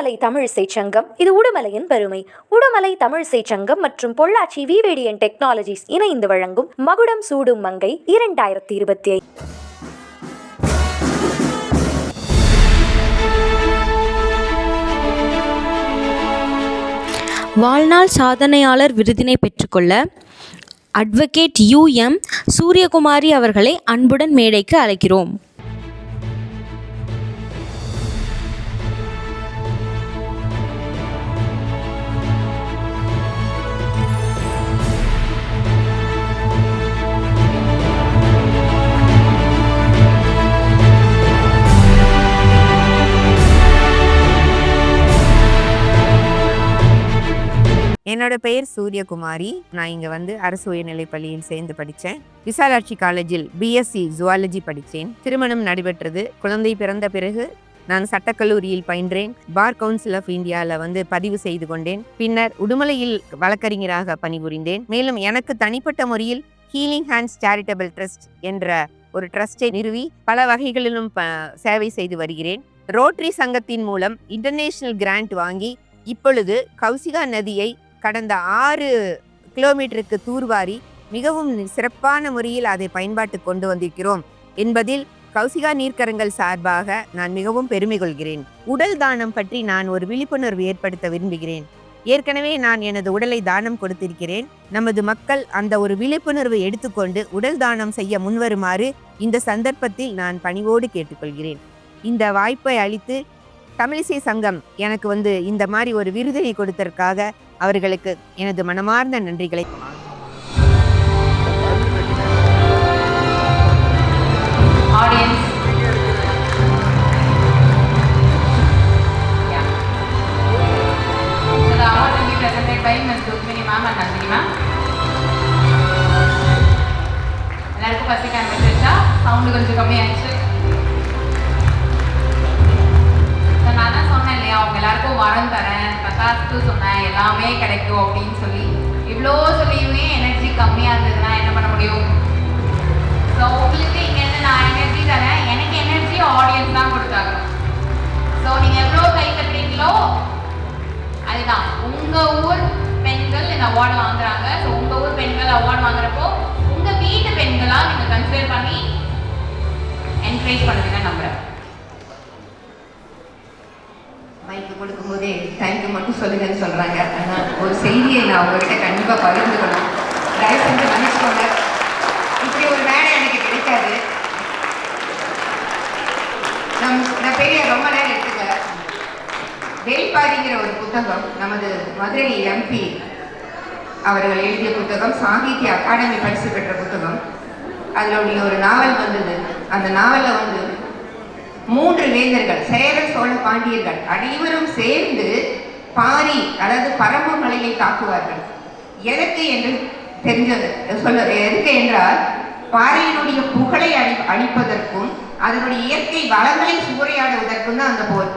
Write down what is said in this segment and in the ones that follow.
உடுமலை தமிழிசை சங்கம். இது உடுமலையின் பெருமை. உடுமலை தமிழிசை சங்கம் மற்றும் பொள்ளாச்சி விவேடியன் டெக்னாலஜிஸ் இணைந்து வழங்கும் மகுடம் சூடும் மங்கை 2025. வாழ்நாள் சாதனையாளர் விருதினை பெற்றுக்கொள்ள அட்வொகேட் UM சூரியகுமாரி அவர்களை அன்புடன் மேடைக்கு அழைக்கிறோம். என்னோட பெயர் சூரியகுமாரி. நான் இங்கே அரசு உயர்நிலைப் பள்ளியில் சேர்ந்து படித்தேன். விசாலாட்சி காலேஜில் BSc ஜுவாலஜி படித்தேன். திருமணம் நடைபெற்றது. குழந்தை பிறந்த பிறகு நான் சட்டக்கல்லூரியில் பயின்றேன். பார் கவுன்சில் ஆஃப் இந்தியாவில் பதிவு செய்து கொண்டேன். பின்னர் உடுமலையில் வழக்கறிஞராக பணிபுரிந்தேன். மேலும் எனக்கு தனிப்பட்ட முறையில் ஹீலிங் ஹேண்ட்ஸ் சேரிட்டபிள் ட்ரஸ்ட் என்ற ஒரு ட்ரஸ்டை நிறுவி பல வகைகளிலும் சேவை செய்து வருகிறேன். ரோட்டரி சங்கத்தின் மூலம் இன்டர்நேஷனல் கிராண்ட் வாங்கி இப்பொழுது கௌசிகா நதியை கடந்த 6 கிலோமீட்டருக்கு தூர்வாரி மிகவும் சிறப்பான முறையில் அதை பயன்பாட்டு கொண்டு வந்திருக்கிறோம் என்பதில் கௌசிகா நீர்க்கரங்கள் சார்பாக நான் மிகவும் பெருமை கொள்கிறேன். உடல் தானம் பற்றி நான் ஒரு விழிப்புணர்வு ஏற்படுத்த விரும்புகிறேன். ஏற்கனவே நான் எனது உடலை தானம் கொடுத்திருக்கிறேன். நமது மக்கள் அந்த ஒரு விழிப்புணர்வை எடுத்துக்கொண்டு உடல் தானம் செய்ய முன்வருமாறு இந்த சந்தர்ப்பத்தில் நான் பணிவோடு கேட்டுக்கொள்கிறேன். இந்த வாய்ப்பை அளித்து தமிழிசை சங்கம் எனக்கு இந்த மாதிரி ஒரு விருதினை கொடுத்ததற்காக அவர்களுக்கு எனது மனமார்ந்த நன்றிகளை. Audience. Yeah. So the award will be presented by Ms. Rukmini ma'am and Nandini ma'am. எல்லாருக்கும் பசிக்க ஆரம்பிச்சிருச்சா? சவுண்டு கொஞ்சம் கம்மியாகிடுச்சு. நான் தான் சொன்னேன் இல்லையா, அவங்க எல்லாருக்கும் வரம் தரேன், பத்தாத்து சொன்னேன், எல்லாமே கிடைக்கும் அப்படின்னு சொல்லி. இவ்வளோ சொல்லியுமே எனர்ஜி கம்மியாக இருந்ததுன்னா என்ன பண்ண முடியும்? ஸோ உங்களுக்கு இங்கேருந்து நான் எனர்ஜி தரேன். எனக்கு எனர்ஜி ஆடியன்ஸ் தான் கொடுத்தாங்க. ஸோ நீங்கள் எவ்வளோ கை கட்டுறீங்களோ அதுதான். உங்கள் ஊர் பெண்கள் இந்த அவார்டு வாங்குறாங்க. ஸோ உங்கள் ஊர் பெண்கள் அவார்டு வாங்குறப்போ உங்கள் வீட்டு பெண்களாக நீங்கள் கன்சிடர் பண்ணி என்கரேஜ் பண்ணுவீங்க நம்புகிறேன். மைக்கு கொடுக்கும்போதே தேங்க்யூ மட்டும் சொல்லுங்கன்னு சொல்கிறாங்க. ஆனால் ஒரு செய்தியை நான் உங்கள்கிட்ட கண்டிப்பாக பகிர்ந்துக்கணும். தயவு செஞ்சு மன்னிச்சுக்கோங்க, இப்படி ஒரு மேடை எனக்கு கிடைக்காது. நான் பெரிய ரொம்ப நேரம் எடுத்துக்க. வேல்பாரிங்கிற ஒரு புத்தகம் நமது மதுரை MP அவர்கள் எழுதிய புத்தகம், சாகித்ய அகாடமி பரிசு பெற்ற புத்தகம். அதில் ஒரு நாவல் வந்தது. அந்த நாவலில் 3 வேந்தர்கள், சேர சோழ பாண்டியர்கள் அனைவரும் சேர்ந்து பாரி அதாவது பரம்பு மலையை தாக்குவார்கள். எதற்கு என்று எதற்கு என்றால் பாரியினுடைய புகழை அழிப்பதற்கும் அதனுடைய இயற்கை வளங்களை சூறையாடுவதற்கும் தான் அந்த போர்.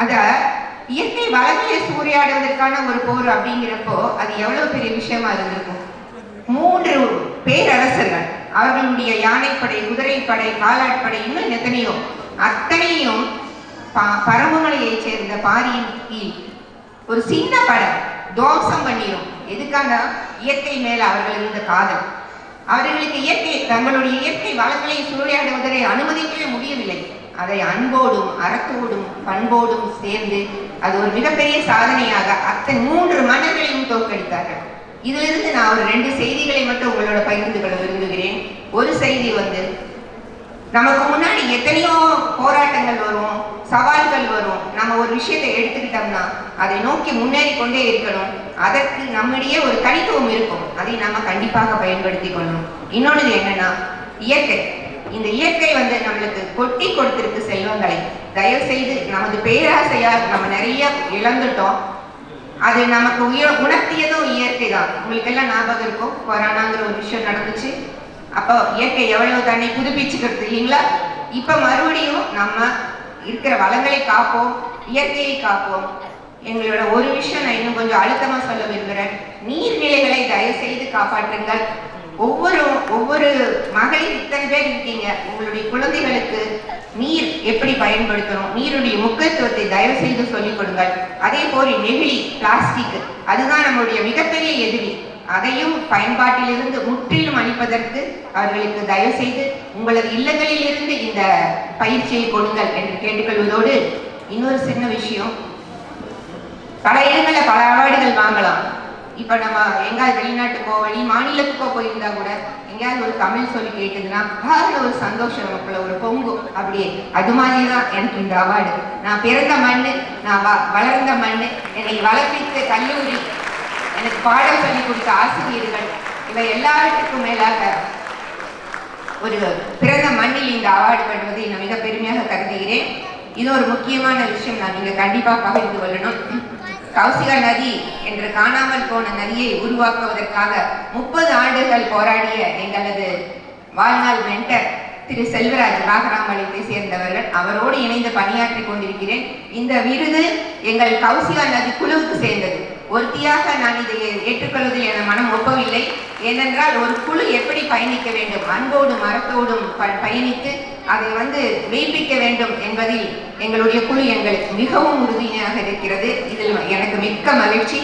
அத இயற்கை வளங்களை சூறையாடுவதற்கான ஒரு போர் அப்படிங்கிறப்போ அது எவ்வளவு பெரிய விஷயமா இருந்திருக்கும். 3 பேரரசர்கள், அவர்களுடைய யானைப்படை, குதிரைப்படை, காலாட்படை, இன்னும் எத்தனையோ, அத்தனையும் பரம்புமலையை சேர்ந்த பாரியின் கீழ் ஒரு சின்ன படை துவம்சம் பண்ணிடும். எதுக்காக? இயற்கை மேல அவர்கள் இருந்த காதல். அவர்களுக்கு தங்களுடைய இயற்கை வளங்களை சூறையாடுவதை அனுமதிக்கவே முடியவில்லை. அதை அன்போடும் அறத்தோடும் பண்போடும் சேர்ந்து அது ஒரு மிகப்பெரிய சாதனையாக அத்தனை 3 மன்னர்களையும் தோற்கடித்தார்கள். இதிலிருந்து நான் ஒரு 2 செய்திகளை மட்டும் உங்களோட பகிர்ந்து கொள்ள விரும்புகிறேன். ஒரு செய்தி நமக்கு முன்னாடி எத்தனையோ போராட்டங்கள் வரும், சவால்கள் வரும். நம்ம ஒரு விஷயத்தை எடுத்துக்கிட்டோம்னா அதை நோக்கி முன்னேறி கொண்டே இருக்கணும். அதற்கு நம்மிடையே ஒரு தனித்துவம் இருக்கும். அதை நம்ம கண்டிப்பாக பயன்படுத்தி கொள்ளணும். இன்னொன்று என்னன்னா, இயற்கை. இந்த இயற்கை நம்மளுக்கு கொட்டி கொடுத்திருக்கு செல்வங்களை. தயவு செய்து நமது பேராசையால் நம்ம நிறைய இழந்துட்டோம். அது நமக்கு உணர்த்தியதும் இயற்கை தான். உங்களுக்கு எல்லாம் ஞாபகம் இருக்கும், கொரோனாங்கிற ஒரு விஷயம் நடந்துச்சு. அப்போ இயற்கை எவ்வளவு தன்னை புதுப்பிச்சுக்கிறது இல்லைங்களா? இப்போ மறுபடியும் நம்ம இருக்கிற வளங்களை காப்போம், இயற்கையை காப்போம். எங்களோட ஒரு விஷயம் நான் இன்னும் கொஞ்சம் அழுத்தமாக சொல்ல விரும்புகிறேன். நீர்நிலைகளை தயவு செய்து காப்பாற்றுங்கள். ஒவ்வொரு மகளிர் இத்தனை பேர் இருக்கீங்க, உங்களுடைய குழந்தைகளுக்கு நீர் எப்படி பயன்படுத்தணும், நீருடைய முக்கியத்துவத்தை தயவு செய்து சொல்லிக் கொடுங்கள். அதே போல் நெகிழி, பிளாஸ்டிக், அதுதான் நம்முடைய மிகப்பெரிய எதிரி. அதையும் பயன்பாட்டிலிருந்து முற்றிலும் அளிப்பதற்கு அவர்களுக்கு தயவு செய்து உங்களது இல்லங்களில் இருந்து இந்த பயிற்சியை கொடுங்கள் என்று கேட்டுக்கொள்வதோடு, இன்னொரு சின்ன விஷயம், பல இடங்களில் பல அவார்டுகள் வாங்கலாம். இப்போ நம்ம எங்காவது வெளிநாட்டுக்கோ மாநிலத்துக்கோ போயிருந்தா கூட எங்கேயாவது ஒரு தமிழ் சொல்லி கேட்டதுன்னா ஒரு சந்தோஷம், நமக்குள்ள ஒரு பொங்கு. அப்படியே அது மாதிரி தான் எனக்கு இந்த அவார்டு. நான் பிறந்த மண், நான் வளர்ந்த மண், என்னை வளர்ப்பித்த கல்லூரி, எனக்கு பாடம் சொல்லி கொடுத்த ஆசிரியர்கள், இவை எல்லாவற்றுக்கும் மேலாக ஒரு பிறந்த மண்ணில் இந்த அவார்டு பெறுவதை நான் மிக பெருமையாக கருதுகிறேன். இது ஒரு முக்கியமான விஷயம், நான் நீங்க கண்டிப்பா பகிர்ந்து கொள்ளணும். கௌசிகா நதி என்ற காணாமல் போன நதியை உருவாக்குவதற்காக 30 ஆண்டுகள் போராடிய எங்களது வாழ்நாள் மென்டர் திரு செல்வராஜ் வாகராமலையை சேர்ந்தவர்கள், அவரோடு இணைந்து பணியாற்றி கொண்டிருக்கிறேன். இந்த விருது எங்கள் கௌசிகா நதி குழுவுக்கு சேர்ந்தது. ஒருத்தியாக நான் இதை ஏற்றுக்கொள்வதில் என மனம் ஒப்பவில்லை. ஏனென்றால் ஒரு குழு எப்படி பயணிக்க வேண்டும், அன்போடும் மரத்தோடும் பயணித்து அதை மெய்ப்பிக்க வேண்டும் என்பதில் எங்களுடைய குழு எங்களுக்கு மிகவும் உறுதியாக இருக்கிறது. இதில் எனக்கு மிக்க மகிழ்ச்சி.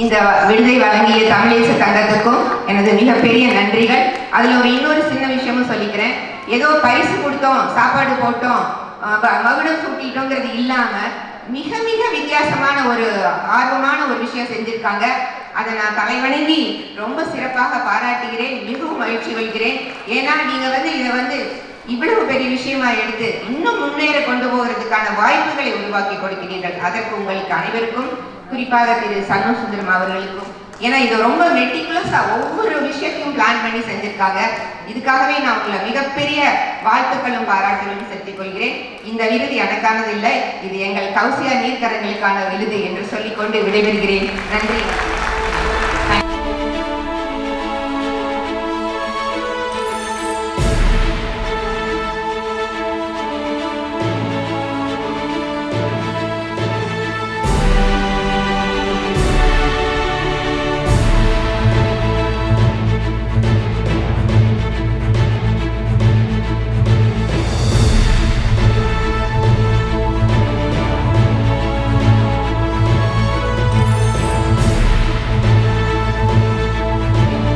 இந்த விருதை வழங்கிய தமிழேச சங்கத்துக்கும் எனது மிகப்பெரிய நன்றிகள். அதுல இன்னொரு சின்ன விஷயமும் சொல்லிக்கிறேன். ஏதோ பரிசு கொடுத்தோம், சாப்பாடு போட்டோம், மகுடம் சூட்டிட்டோங்கிறது இல்லாம மிக மிக வித்தியாசமான ஒரு ஆர்வமான ஒரு விஷயம் செஞ்சிருக்காங்க. அதை நான் தலைவணங்கி ரொம்ப சிறப்பாக பாராட்டுகிறேன், மிகவும் மகிழ்ச்சி கொள்கிறேன். ஏன்னா நீங்க இதை இவ்வளவு பெரிய விஷயமா எடுத்து இன்னும் முன்னேற கொண்டு போகிறதுக்கான வாய்ப்புகளை உருவாக்கி கொடுக்கிறீர்கள். அதற்கு உங்களுக்கு அனைவருக்கும், குறிப்பாக திரு சண்முக சுந்தரம் அவர்களுக்கும், ஏன்னா இது ரொம்ப மெட்டிகுலஸா ஒவ்வொரு விஷயத்தையும் பிளான் பண்ணி செஞ்சிருக்காங்க. இதுக்காகவே நான் உங்களை மிகப்பெரிய வாழ்த்துக்களும் பாராட்டுகளும் செலுத்திக் கொள்கிறேன். இந்த விருது எனக்கானது இல்லை, இது எங்கள் கௌசியா நீர்க்கரங்களுக்கான விருது என்று சொல்லிக்கொண்டு விடைபெறுகிறேன். நன்றி.